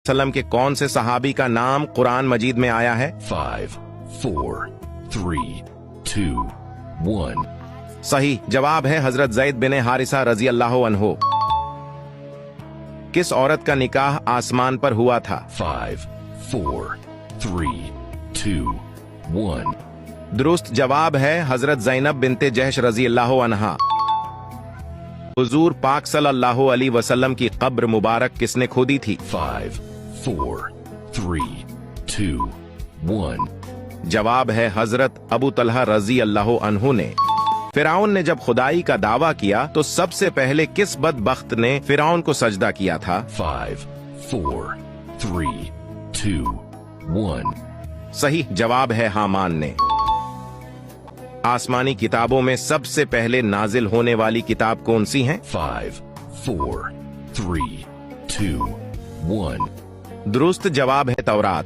वसल्लम के कौन से सहाबी का नाम कुरान मजीद में आया है? 5, 4, 3, 2, 1। सही जवाब है हजरत ज़ैद बिन हारिसा रजी अल्लाह अन्हो। किस औरत का निकाह आसमान पर हुआ था? 5, 4, 3, 2, 1। दुरुस्त जवाब है हजरत ज़ैनब बिनते जहश रजी अल्लाह अन्हा। हुजूर पाक सल्लल्लाहु अलैहि वसल्लम की कब्र मुबारक किसने खोदी थी? 5, 4, 3, 2, 1। जवाब है हजरत अबू तलहा रजी अल्लाह अन्हु ने। फिरौन ने जब खुदाई का दावा किया तो सबसे पहले किस बदबख्त ने फिरौन को सजदा किया था? 5, 4, 3, 2, 1। सही जवाब है हामान ने। आसमानी किताबों में सबसे पहले नाजिल होने वाली किताब कौन सी है? 5, 4, 3, 2, 1। दुरुस्त जवाब है तौरात।